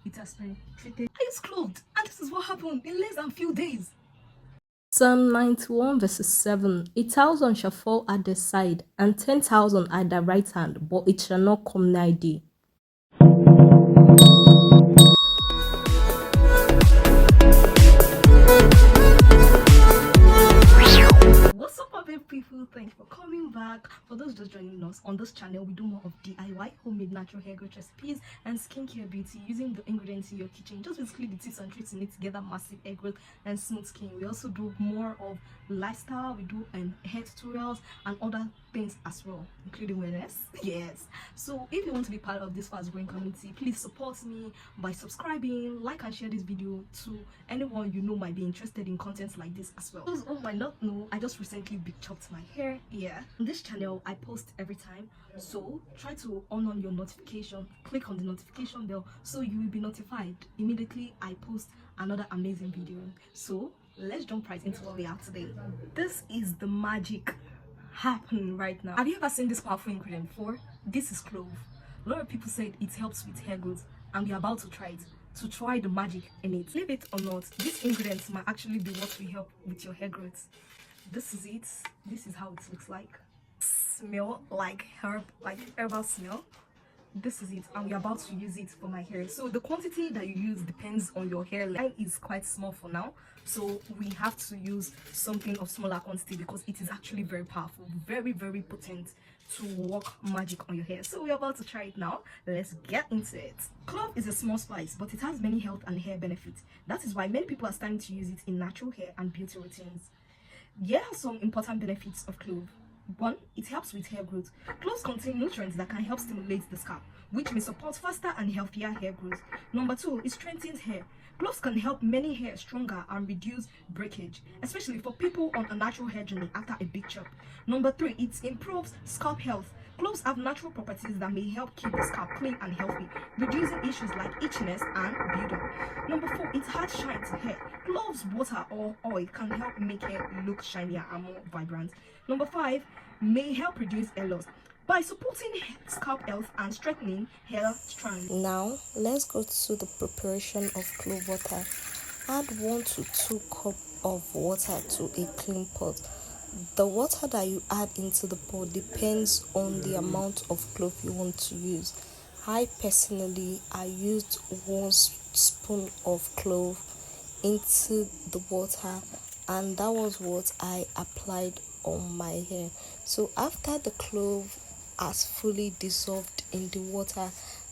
it has been treated. I used clothed, and this is what happened in less than few days. Psalm 91 verses 7. 1,000 shall fall at the side, and 10,000 at the right hand, but it shall not come nigh thee. What's up, my people? Thanks for coming back. For those just joining us on this channel, we do more of DIY, homemade natural hair growth recipes, and skincare beauty using the ingredients in your kitchen. Just basically the tips and tricks you need to get that massive hair growth and smooth skin. We also do more of lifestyle. We do hair tutorials and other things as well, including wellness. Yes. So if you want to be part of this fast-growing community, please support me by subscribing, like, and share this video to anyone you know might be interested in content like this as well. Those who might not know, I just recently big chopped my hair. Yeah, on this channel I post every time, so try to on your notification, click on the notification bell so you will be notified immediately I post another amazing video. So let's jump right into what we have today. This is the magic happening right now. Have you ever seen this powerful ingredient before? This is clove. A lot of people said it helps with hair growth, and we're about to try it, to try the magic in it. Believe it or not, these ingredients might actually be what will help with your hair growth. This is it. This is how it looks like. Smell like herb, like herbal smell. This is it, and we're about to use it for my hair. So the quantity that you use depends on your hair. Mine is quite small for now, so we have to use something of smaller quantity because it is actually very powerful, very potent to work magic on your hair. So we're about to try it now. Let's get into it. Clove is a small spice, but it has many health and hair benefits. That is why many people are starting to use it in natural hair and beauty routines. Here are some important benefits of clove. 1. It helps with hair growth. Cloves contain nutrients that can help stimulate the scalp, which may support faster and healthier hair growth. Number 2, it strengthens hair. Cloves can help many hair stronger and reduce breakage, especially for people on a natural hair journey after a big chop. Number 3, it improves scalp health. Cloves have natural properties that may help keep the scalp clean and healthy, reducing issues like itchiness and buildup. Number 4, it adds shine to hair. Cloves water or oil can help make hair look shinier and more vibrant. Number 5, may help reduce hair loss by supporting scalp health and strengthening hair strands. Now, let's go to the preparation of clove water. Add 1 to 2 cups of water to a clean pot. The water that you add into the pot depends on the amount of clove you want to use. I personally, used 1 spoon of clove into the water, and that was what I applied on my hair. So after the clove has fully dissolved in the water,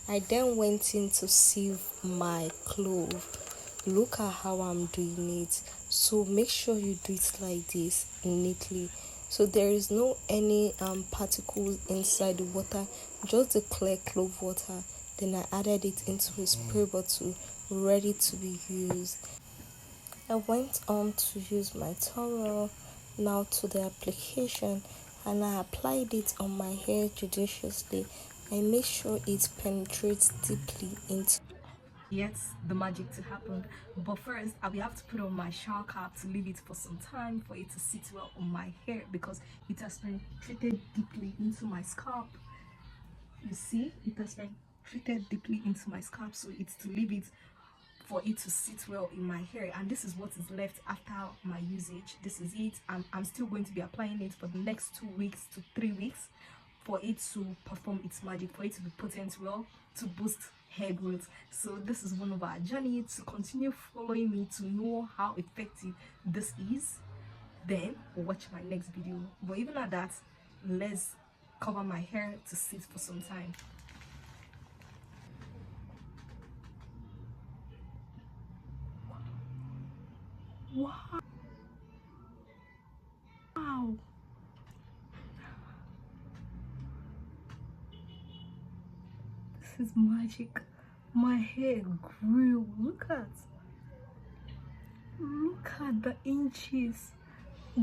I then went in to sieve my clove. Look at how I'm doing it. So make sure you do it like this neatly, so there is no any particles inside the water, just the clear clove water. Then I added it into a spray bottle ready to be used. I went on to use my towel now to the application, and I applied it on my hair judiciously. I make sure it penetrates deeply into Yet the magic to happen, but first I will have to put on my shower cap to leave it for some time for it to sit well on my hair because it has been treated deeply into my scalp. You see, it has been treated deeply into my scalp, so it's to leave it for it to sit well in my hair. And this is what is left after my usage. This is it. I'm still going to be applying it for the next 2 weeks to 3 weeks for it to perform its magic, for it to be potent well, to boost hair growth. So this is one of our journey. To continue following me to know how effective this is, then watch my next video. But even at that, let's cover my hair to sit for some time. Wow. This is magic. My hair grew. Look at the inches,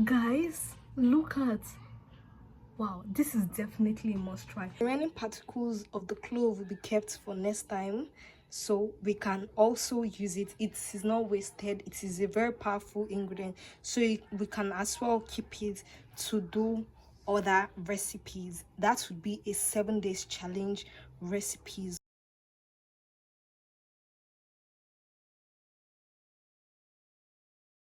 guys. Look at, wow, this is definitely a must try. The remaining particles of the clove will be kept for next time, so we can also use it. It is not wasted. It is a very powerful ingredient, so we can as well keep it to do other recipes. That would be a 7 days challenge recipes